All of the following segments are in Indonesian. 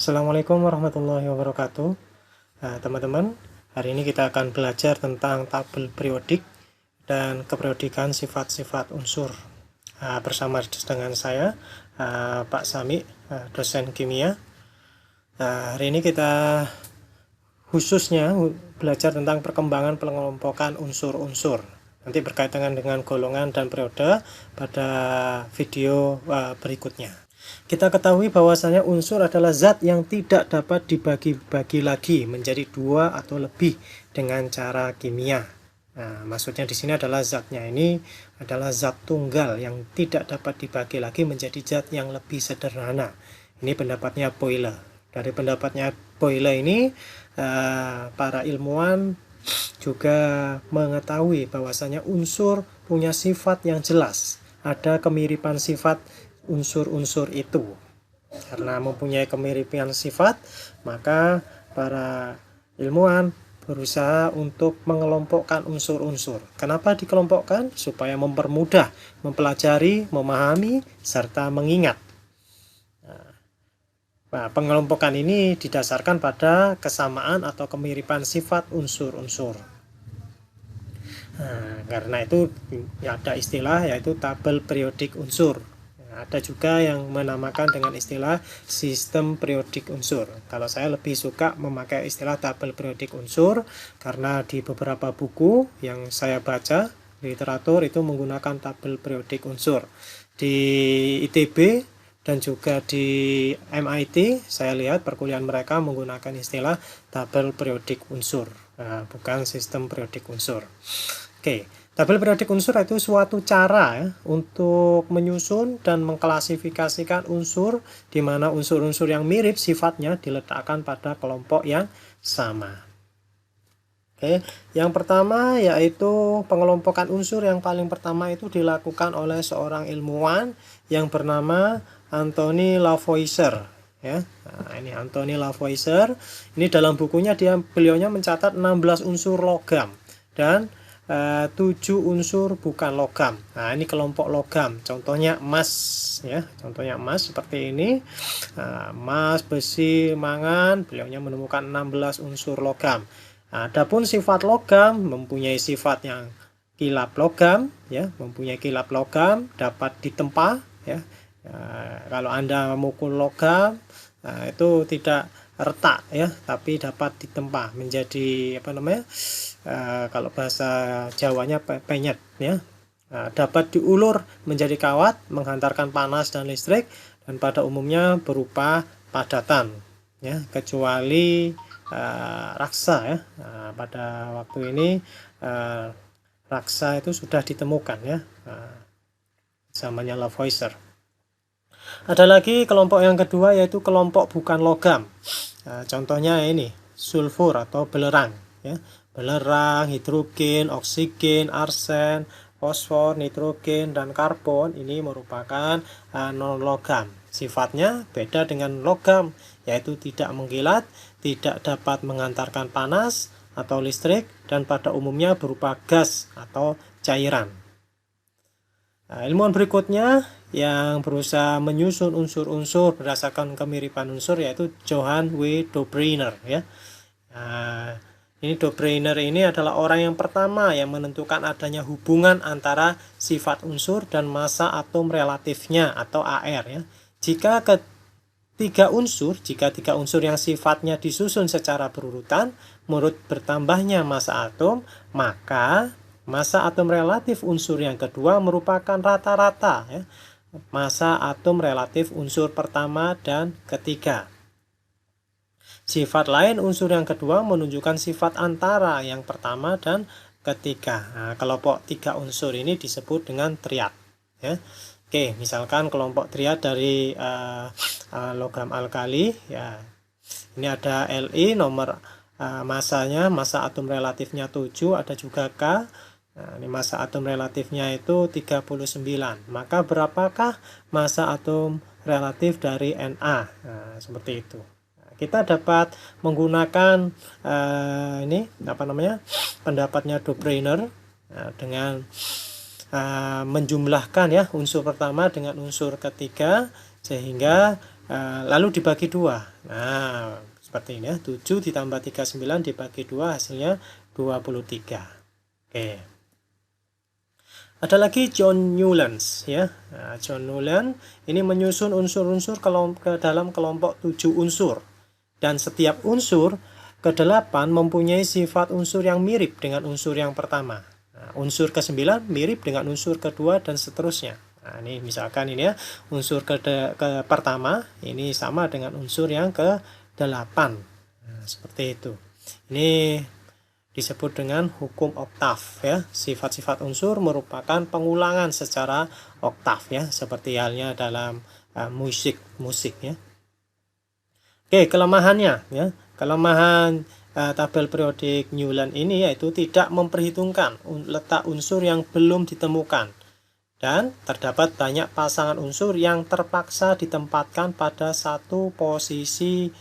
Assalamualaikum warahmatullahi wabarakatuh. Nah, teman-teman, hari ini kita akan belajar tentang tabel periodik dan keperiodikan sifat-sifat unsur. Bersama dengan saya, Pak Sami, dosen kimia. Hari ini kita khususnya belajar tentang perkembangan pengelompokan unsur-unsur. Nanti berkaitan dengan golongan dan periode pada video berikutnya. Kita ketahui bahwasanya unsur adalah zat yang tidak dapat dibagi-bagi lagi menjadi dua atau lebih dengan cara kimia. Nah, maksudnya di sini adalah zatnya ini adalah zat tunggal yang tidak dapat dibagi lagi menjadi zat yang lebih sederhana. Ini pendapatnya Boyle. Dari pendapatnya Boyle ini, para ilmuwan juga mengetahui bahwasanya unsur punya sifat yang jelas. Ada kemiripan sifat unsur-unsur itu. Karena mempunyai kemiripan sifat, maka para ilmuwan berusaha untuk mengelompokkan unsur-unsur. Kenapa dikelompokkan? Supaya mempermudah mempelajari, memahami, serta mengingat. Nah, pengelompokan ini didasarkan pada kesamaan atau kemiripan sifat unsur-unsur. Karena itu ada istilah yaitu tabel periodik unsur. Ada juga yang menamakan dengan istilah sistem periodik unsur. Kalau saya lebih suka memakai istilah tabel periodik unsur karena di beberapa buku yang saya baca literatur itu menggunakan tabel periodik unsur. Di ITB dan juga di MIT saya lihat perkuliahan mereka menggunakan istilah tabel periodik unsur, bukan sistem periodik unsur. Oke. Tabel periodik unsur itu suatu cara untuk menyusun dan mengklasifikasikan unsur di mana unsur-unsur yang mirip sifatnya diletakkan pada kelompok yang sama. Oke, yang pertama yaitu pengelompokan unsur yang paling pertama itu dilakukan oleh seorang ilmuwan yang bernama Anthony Lavoisier. Ya, nah, ini Anthony Lavoisier. Ini dalam bukunya beliaunya mencatat 16 unsur logam dan 7 unsur bukan logam. Nah, ini kelompok logam. Contohnya emas, ya. Contohnya emas seperti ini. Emas, besi, mangan. Beliaunya menemukan 16 unsur logam. Adapun sifat logam mempunyai sifat yang kilap logam, ya, mempunyai kilap logam, dapat ditempa, ya. Kalau Anda memukul logam, itu tidak retak, ya, tapi dapat ditempa menjadi kalau bahasa Jawanya penyet, ya. Dapat diulur menjadi kawat, menghantarkan panas dan listrik, dan pada umumnya berupa padatan, ya, kecuali raksa, ya. Pada waktu ini raksa itu sudah ditemukan, ya, zamannya Lavoisier. Ada lagi kelompok yang kedua yaitu kelompok bukan logam. Contohnya ini sulfur atau belerang, ya. Belerang, hidrogen, oksigen, arsen, fosfor, nitrogen, dan karbon ini merupakan non-logam. Sifatnya beda dengan logam, yaitu tidak mengkilat, tidak dapat mengantarkan panas atau listrik, dan pada umumnya berupa gas atau cairan. Ilmuwan berikutnya yang berusaha menyusun unsur-unsur berdasarkan kemiripan unsur yaitu Johann W. Dobreiner, ya. Ini Dobreiner ini adalah orang yang pertama yang menentukan adanya hubungan antara sifat unsur dan massa atom relatifnya atau AR, ya. Jika tiga unsur yang sifatnya disusun secara berurutan menurut bertambahnya massa atom, maka massa atom relatif unsur yang kedua merupakan rata-rata, ya, massa atom relatif unsur pertama dan ketiga. Sifat lain unsur yang kedua menunjukkan sifat antara yang pertama dan ketiga. Nah, kelompok tiga unsur ini disebut dengan triad, ya. Oke, misalkan kelompok triad dari logam alkali, ya. Ini ada Li, nomor masanya, massa atom relatifnya 7, ada juga K. Nah, ini massa atom relatifnya itu 39. Maka berapakah massa atom relatif dari Na? Nah, seperti itu. Kita dapat menggunakan pendapatnya Dobreiner dengan menjumlahkan, ya, unsur pertama dengan unsur ketiga sehingga lalu dibagi 2. Nah, seperti ini ya, 7 ditambah 39 dibagi 2 hasilnya 23. Oke. Ada lagi John Newlands ya. Nah, John Newlands ini menyusun unsur-unsur ke dalam kelompok 7 unsur. Dan setiap unsur ke-8 mempunyai sifat unsur yang mirip dengan unsur yang pertama. Nah, unsur ke-9 mirip dengan unsur kedua dan seterusnya. Nah, ini misalkan ini ya, unsur ke pertama ini sama dengan unsur yang ke-8. Nah, seperti itu. Ini disebut dengan hukum oktav ya. Sifat-sifat unsur merupakan pengulangan secara oktav ya, seperti halnya dalam musik ya. Oke, kelemahannya ya. Kelemahan tabel periodik Newland ini yaitu tidak memperhitungkan letak unsur yang belum ditemukan. Dan terdapat banyak pasangan unsur yang terpaksa ditempatkan pada satu posisi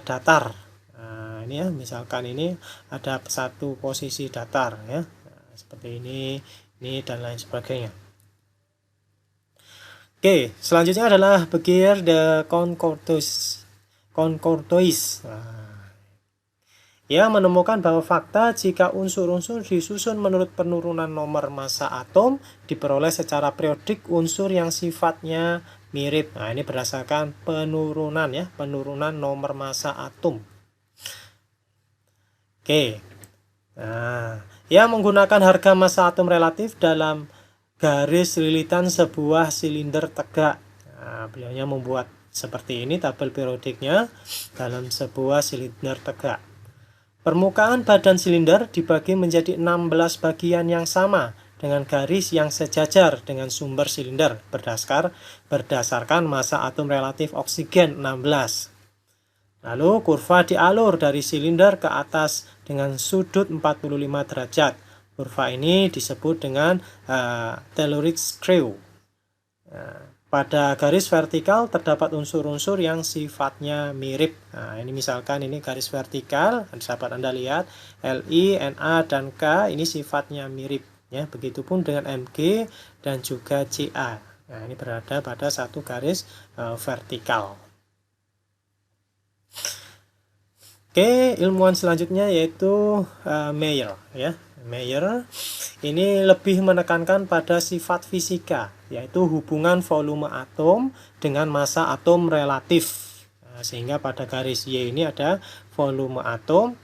datar. Nah, ini ya, misalkan ini ada satu posisi datar ya. Nah, seperti ini dan lain sebagainya. Oke, selanjutnya adalah Begier de Concordois. Ia menemukan bahwa fakta jika unsur-unsur disusun menurut penurunan nomor massa atom diperoleh secara periodik unsur yang sifatnya mirip. Nah, ini berdasarkan penurunan ya, penurunan nomor massa atom. Oke. Nah, ia menggunakan harga massa atom relatif dalam garis lilitan sebuah silinder tegak. Nah, beliaunya membuat seperti ini tabel periodiknya dalam sebuah silinder tegak. Permukaan badan silinder dibagi menjadi 16 bagian yang sama dengan garis yang sejajar dengan sumber silinder berdasarkan massa atom relatif oksigen 16. Lalu kurva dialur dari silinder ke atas dengan sudut 45 derajat. Kurva ini disebut dengan telluric screw. Pada garis vertikal terdapat unsur-unsur yang sifatnya mirip. Nah, ini misalkan ini garis vertikal, dapat Anda lihat Li, Na, dan K ini sifatnya mirip. Ya, begitupun dengan Mg dan juga Ca. Nah, ini berada pada satu garis vertikal. Oke, ilmuwan selanjutnya yaitu Mayer ya. Mayer ini lebih menekankan pada sifat fisika, yaitu hubungan volume atom dengan massa atom relatif. Nah, sehingga pada garis Y ini ada volume atom,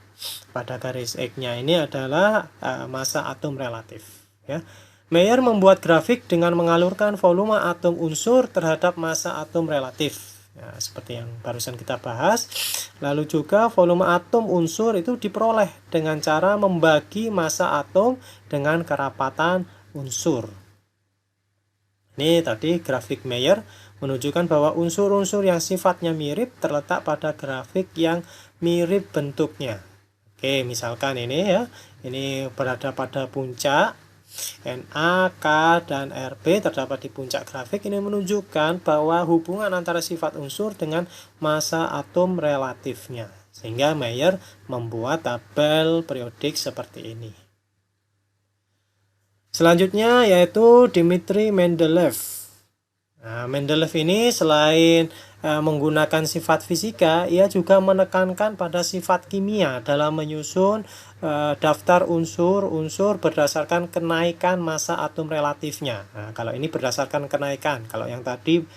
pada garis X-nya ini adalah massa atom relatif. Ya. Mayer membuat grafik dengan mengalurkan volume atom unsur terhadap massa atom relatif. Ya, seperti yang barusan kita bahas. Lalu juga volume atom unsur itu diperoleh dengan cara membagi massa atom dengan kerapatan unsur. Ini tadi grafik Mayer menunjukkan bahwa unsur-unsur yang sifatnya mirip terletak pada grafik yang mirip bentuknya. Oke, misalkan ini ya, ini berada pada puncak. Na, K, dan Rb terdapat di puncak grafik. Ini menunjukkan bahwa hubungan antara sifat unsur dengan massa atom relatifnya. Sehingga Mayer membuat tabel periodik seperti ini. Selanjutnya yaitu Dmitri Mendeleev. Nah, Mendeleev ini selain menggunakan sifat fisika, ia juga menekankan pada sifat kimia dalam menyusun daftar unsur-unsur berdasarkan kenaikan massa atom relatifnya. Nah, kalau ini berdasarkan kenaikan, kalau yang tadi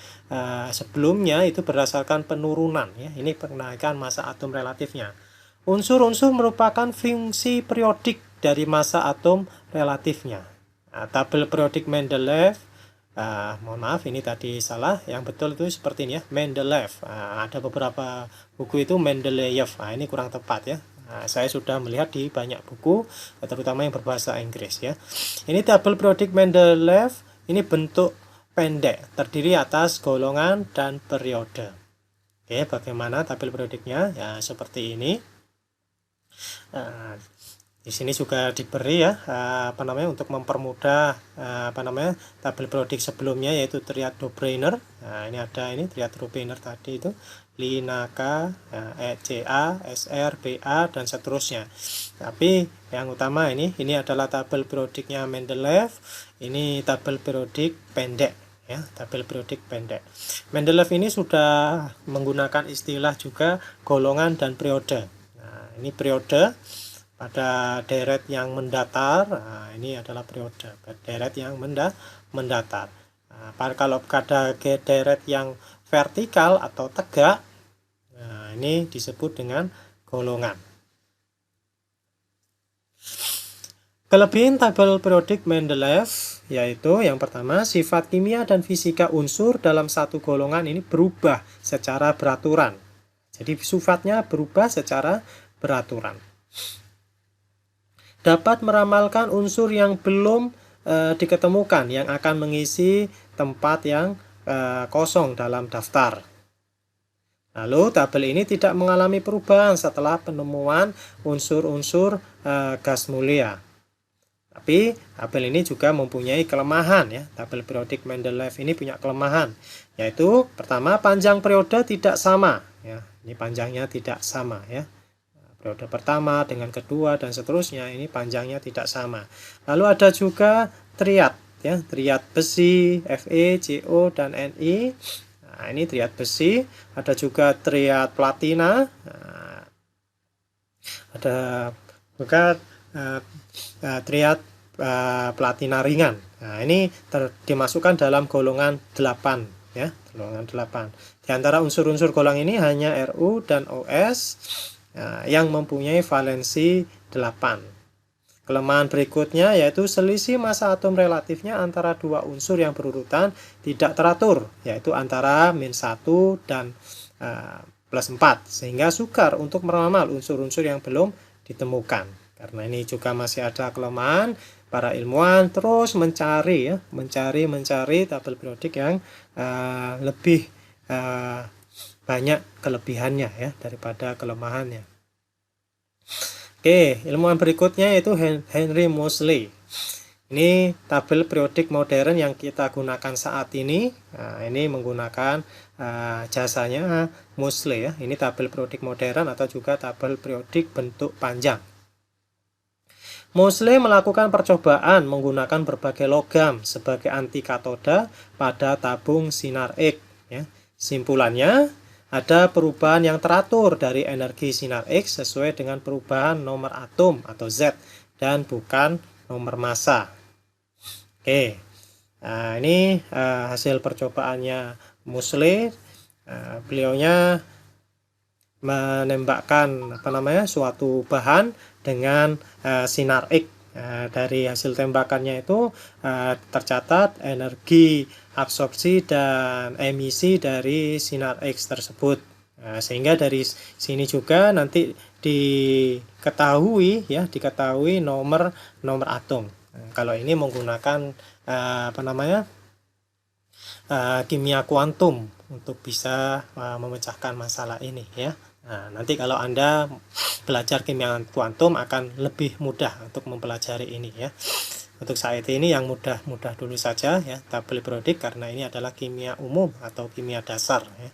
sebelumnya itu berdasarkan penurunan ya. Ini kenaikan massa atom relatifnya. Unsur-unsur merupakan fungsi periodik dari massa atom relatifnya. Nah, tabel periodik Mendeleev, mohon maaf ini tadi salah, yang betul itu seperti ini ya, Mendeleev. Ada beberapa buku itu Mendeleev. Nah, ini kurang tepat ya. Nah, saya sudah melihat di banyak buku, terutama yang berbahasa Inggris ya. Ini tabel periodik Mendeleev, ini bentuk pendek, terdiri atas golongan dan periode. Oke, bagaimana tabel periodiknya? Ya, seperti ini. Di sini juga diberi ya untuk mempermudah tabel periodik sebelumnya, yaitu triad Dobreiner. Nah, ini ada ini triad Dobreiner tadi itu Linaka, ECA, SR, BA dan seterusnya. Tapi yang utama ini adalah tabel periodiknya Mendeleev. Ini tabel periodik pendek ya, tabel periodik pendek. Mendeleev ini sudah menggunakan istilah juga golongan dan periode. Nah, ini periode pada deret yang mendatar. Nah, ini adalah periode deret yang mendatar. Nah, kalau pada deret yang vertikal atau tegak, nah, ini disebut dengan golongan. Kelebihan tabel periodik Mendeleev yaitu yang pertama, sifat kimia dan fisika unsur dalam satu golongan ini berubah secara beraturan. Jadi sifatnya berubah secara beraturan. Dapat meramalkan unsur yang belum diketemukan yang akan mengisi tempat yang kosong dalam daftar. Lalu tabel ini tidak mengalami perubahan setelah penemuan unsur-unsur gas mulia. Tapi tabel ini juga mempunyai kelemahan ya. Tabel periodik Mendeleev ini punya kelemahan, yaitu pertama, panjang periode tidak sama ya. Ini panjangnya tidak sama ya. Periode pertama dengan kedua dan seterusnya ini panjangnya tidak sama. Lalu ada juga triad ya, triad besi Fe, Co dan Ni. Nah, ini triad besi, ada juga triad platina. Nah, ada juga triad platina ringan. Nah, ini dimasukkan dalam golongan 8 ya, golongan 8. Di antara unsur-unsur golongan ini hanya Ru dan Os yang mempunyai valensi 8. Kelemahan berikutnya yaitu selisih massa atom relatifnya antara dua unsur yang berurutan tidak teratur, yaitu antara -1 dan +4, sehingga sukar untuk meramal unsur-unsur yang belum ditemukan. Karena ini juga masih ada kelemahan, para ilmuwan terus mencari tabel periodik yang lebih banyak kelebihannya ya daripada kelemahannya. Oke, ilmuwan berikutnya yaitu Henry Moseley. Ini tabel periodik modern yang kita gunakan saat ini. Nah, ini menggunakan jasanya Moseley ya. Ini tabel periodik modern atau juga tabel periodik bentuk panjang. Moseley melakukan percobaan menggunakan berbagai logam sebagai anti katoda pada tabung sinar X. Ya. Simpulannya, ada perubahan yang teratur dari energi sinar X sesuai dengan perubahan nomor atom atau Z dan bukan nomor massa. Oke, nah, ini hasil percobaannya Moseley. Beliaunya menembakkan suatu bahan dengan sinar X. Dari hasil tembakannya itu tercatat energi absorpsi dan emisi dari sinar X tersebut. Sehingga dari sini juga nanti diketahui nomor atom. Kalau ini menggunakan kimia kuantum untuk bisa memecahkan masalah ini ya. Nah, nanti kalau Anda belajar kimia kuantum akan lebih mudah untuk mempelajari ini ya. Untuk saat ini yang mudah dulu saja ya, tabel periodik, karena ini adalah kimia umum atau kimia dasar ya.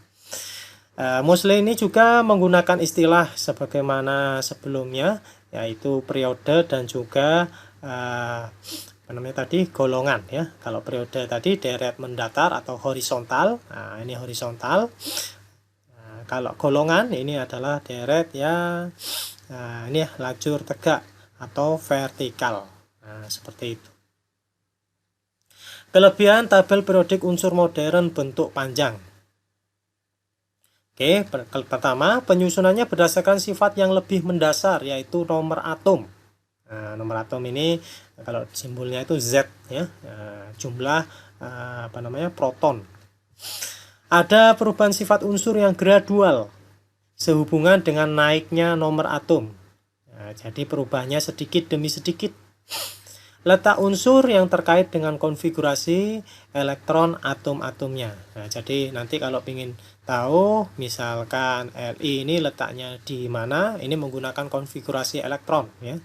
Moseley ini juga menggunakan istilah sebagaimana sebelumnya, yaitu periode dan juga golongan ya. Kalau periode tadi deret mendatar atau horizontal. Nah, ini horizontal. Kalau golongan ini adalah deret yang ini lajur tegak atau vertikal. Nah, seperti itu. Kelebihan tabel periodik unsur modern bentuk panjang. Oke, pertama, penyusunannya berdasarkan sifat yang lebih mendasar, yaitu nomor atom. Nah, nomor atom ini kalau simbolnya itu Z ya, jumlah proton. Ada perubahan sifat unsur yang gradual sehubungan dengan naiknya nomor atom. Nah, jadi perubahannya sedikit demi sedikit. Letak unsur yang terkait dengan konfigurasi elektron atom-atomnya. Nah, jadi nanti kalau ingin tahu misalkan Li ini letaknya di mana, ini menggunakan konfigurasi elektron ya.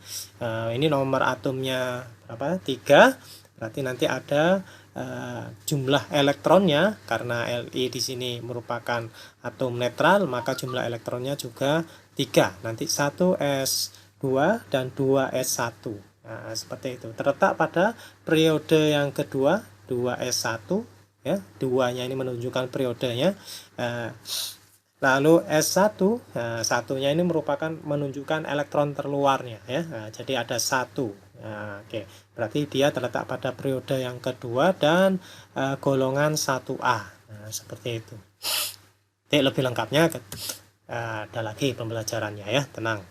Ini nomor atomnya berapa? 3. Berarti nanti ada jumlah elektronnya, karena Li di sini merupakan atom netral, maka jumlah elektronnya juga 3. Nanti 1s2 dan 2s1. Nah, seperti itu. Terletak pada periode yang kedua, 2s1 ya. Duanya ini menunjukkan periodenya. Lalu S1, satunya ini merupakan menunjukkan elektron terluarnya, ya. Jadi ada 1. Oke, berarti dia terletak pada periode yang kedua dan golongan 1A. Seperti itu. Jadi lebih lengkapnya ada lagi pembelajarannya, ya, tenang.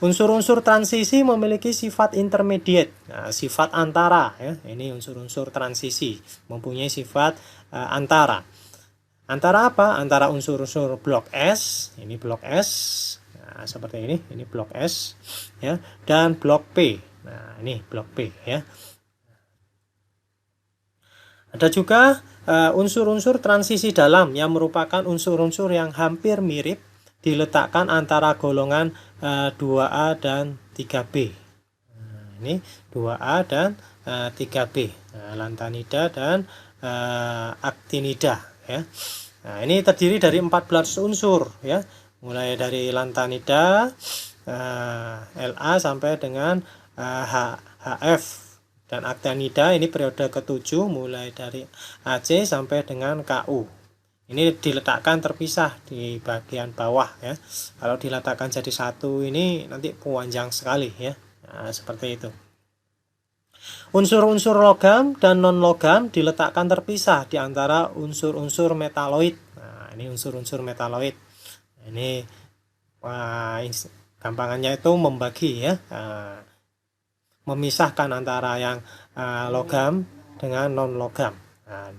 Unsur-unsur transisi memiliki sifat intermediate, sifat antara, ya. Ini unsur-unsur transisi mempunyai sifat antara. Antara apa? Antara unsur-unsur blok S, ini blok S, seperti ini blok S, ya, dan blok P. Nah, ini blok P, ya. Ada juga unsur-unsur transisi dalam yang merupakan unsur-unsur yang hampir mirip diletakkan antara golongan 2A dan 3B. Ini 2A dan 3B, lantanida dan actinida, ya. Nah, ini terdiri dari 14 unsur, ya, mulai dari lantanida, La sampai dengan HF, dan actinida ini periode ke-7 mulai dari AC sampai dengan Ku. Ini diletakkan terpisah di bagian bawah, ya. Kalau diletakkan jadi satu ini nanti panjang sekali, ya. Nah, seperti itu. Unsur-unsur logam dan non-logam diletakkan terpisah di antara unsur-unsur metaloid. Nah, ini unsur-unsur metaloid. Ini gampangannya itu membagi, ya, memisahkan antara yang logam dengan non-logam. Nah,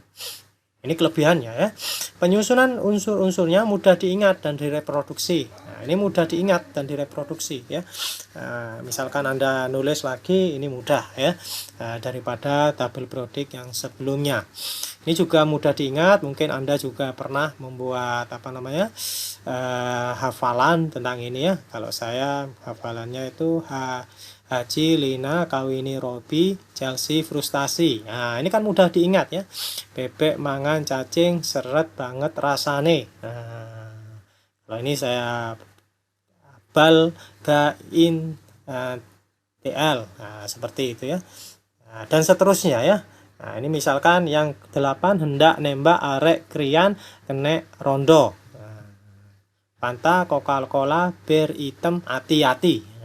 ini kelebihannya, ya. Penyusunan unsur-unsurnya mudah diingat dan direproduksi. Nah, ini mudah diingat dan direproduksi, ya. Misalkan Anda nulis lagi, ini mudah, ya, daripada tabel periodik yang sebelumnya. Ini juga mudah diingat. Mungkin Anda juga pernah membuat hafalan tentang ini, ya. Kalau saya hafalannya itu Haji, Lina, Kawini, Robi, Chelsea, frustasi. Nah, ini kan mudah diingat, ya. Bebek, mangan, cacing, seret banget rasane. Nah, kalau ini saya bal, gain, TL. Nah, seperti itu, ya. Nah, dan seterusnya, ya. Nah, ini misalkan yang 8 hendak nembak arek krian kene rondo. Fanta, Coca-Cola, bir item, hati-hati.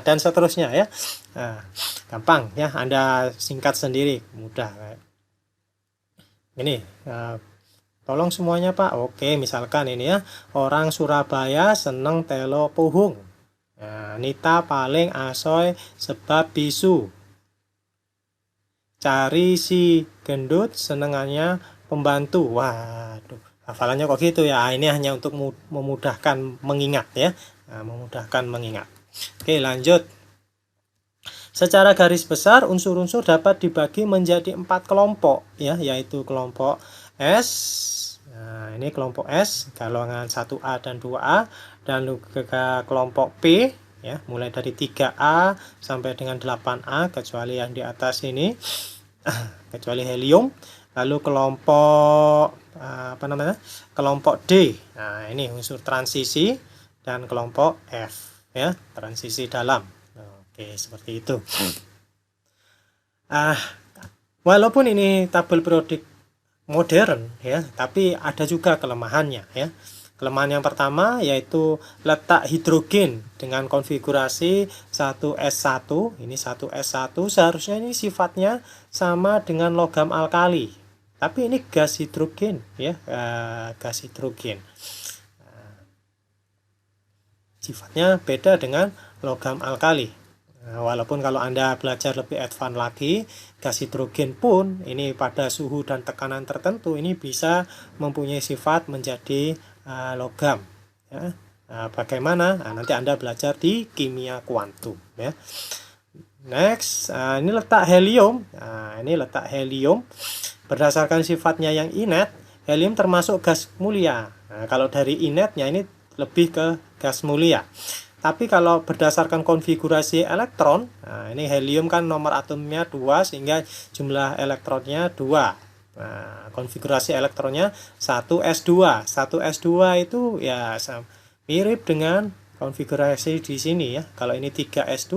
Dan seterusnya, ya. Nah, gampang, ya, Anda singkat sendiri, mudah. Ini tolong semuanya, Pak. Oke, misalkan ini, ya, orang Surabaya seneng telo puhung. Nah, Nita paling asoy sebab bisu. Cari si gendut senengannya pembantu. Waduh, hafalannya kok gitu, ya. Ini hanya untuk memudahkan mengingat, ya. Memudahkan mengingat. Oke, lanjut. Secara garis besar, unsur-unsur dapat dibagi menjadi 4 kelompok, ya, yaitu kelompok S. Nah, ini kelompok S, golongan 1A dan 2A, dan juga kelompok P, ya, mulai dari 3A sampai dengan 8A, kecuali yang di atas ini, kecuali helium. Lalu kelompok kelompok D. Nah, ini unsur transisi, dan kelompok F, ya, transisi dalam. Oke, seperti itu. Walaupun ini tabel periodik modern, ya, tapi ada juga kelemahannya, ya. Kelemahan yang pertama yaitu letak hidrogen dengan konfigurasi 1s1. Ini 1s1 seharusnya ini sifatnya sama dengan logam alkali, tapi ini gas hidrogen, ya, gas hidrogen. Sifatnya beda dengan logam alkali. Walaupun kalau Anda belajar lebih advance lagi, gas hidrogen pun ini pada suhu dan tekanan tertentu ini bisa mempunyai sifat menjadi logam, ya. Bagaimana? Nanti Anda belajar di kimia kuantum, ya. Next, ini letak helium. Ini letak helium. Berdasarkan sifatnya yang inet, helium termasuk gas mulia. Kalau dari inetnya ini lebih ke gas mulia. Tapi kalau berdasarkan konfigurasi elektron, ini helium kan nomor atomnya 2 sehingga jumlah elektronnya 2. Konfigurasi elektronnya 1s2. 1s2 itu, ya, mirip dengan konfigurasi di sini, ya. Kalau ini 3s2,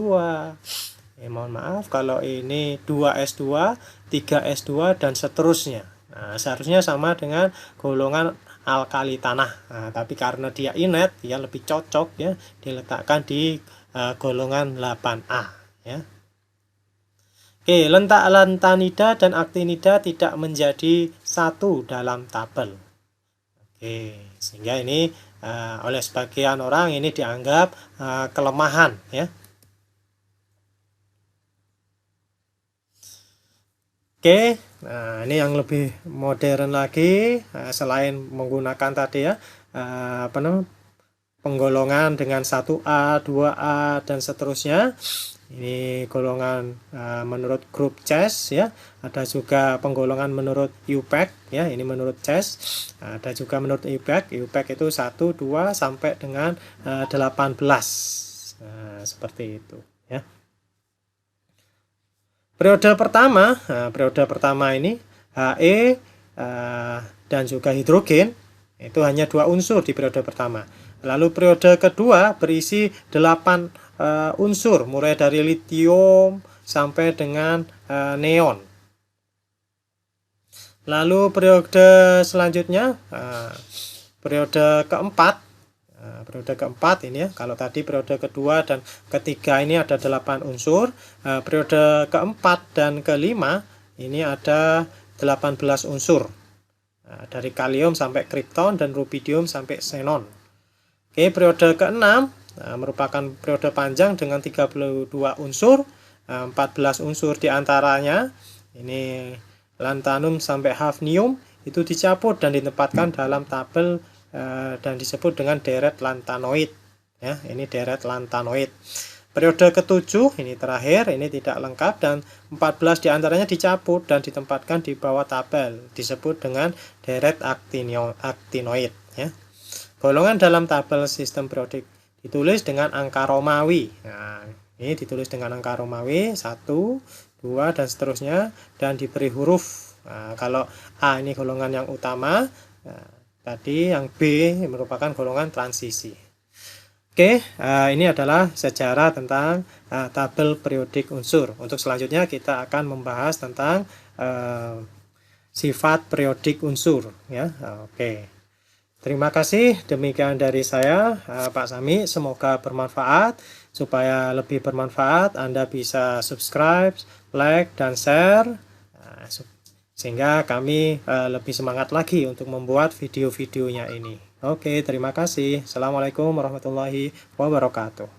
mohon maaf, kalau ini 2s2, 3s2 dan seterusnya. Nah, seharusnya sama dengan golongan alkali tanah. Nah, tapi karena dia inet, dia lebih cocok ya diletakkan di golongan 8A ya. Oke, lantanida dan aktinida tidak menjadi satu dalam tabel. Oke, sehingga ini oleh sebagian orang ini dianggap kelemahan ya. Oke, nah ini yang lebih modern lagi, selain menggunakan tadi ya penggolongan dengan 1A, 2A dan seterusnya. Ini golongan menurut grup CHES ya. Ada juga penggolongan menurut UPAC ya. Ini menurut CHES. Ada juga menurut UPAC. UPAC itu 1, 2 sampai dengan 18. Nah, seperti itu ya. Periode pertama ini He dan juga hidrogen itu hanya 2 unsur di periode pertama. Lalu periode kedua berisi 8 unsur mulai dari litium sampai dengan neon. Lalu periode selanjutnya periode keempat ini ya, kalau tadi periode kedua dan ketiga ini ada 8 unsur, periode keempat dan kelima ini ada 18 unsur, dari kalium sampai krypton dan rubidium sampai xenon. Oke, periode keenam merupakan periode panjang dengan 32 unsur, 14 unsur diantaranya ini lantanum sampai hafnium itu dicabut dan ditempatkan dalam tabel dan disebut dengan deret lantanoid ya. Ini deret lantanoid. Periode ketujuh ini terakhir, ini tidak lengkap dan 14 diantaranya dicabut dan ditempatkan di bawah tabel disebut dengan deret aktinoid ya. Golongan dalam tabel sistem periodik ditulis dengan angka Romawi. Nah, ini ditulis dengan angka Romawi 1, 2 dan seterusnya dan diberi huruf. Nah, kalau A ini golongan yang utama, tadi yang B merupakan golongan transisi. Oke, ini adalah sejarah tentang tabel periodik unsur. Untuk selanjutnya kita akan membahas tentang sifat periodik unsur ya. Oke. Terima kasih, demikian dari saya Pak Sami, semoga bermanfaat. Supaya lebih bermanfaat Anda bisa subscribe, like, dan share sehingga kami lebih semangat lagi untuk membuat video-videonya ini. Oke, terima kasih. Assalamualaikum warahmatullahi wabarakatuh.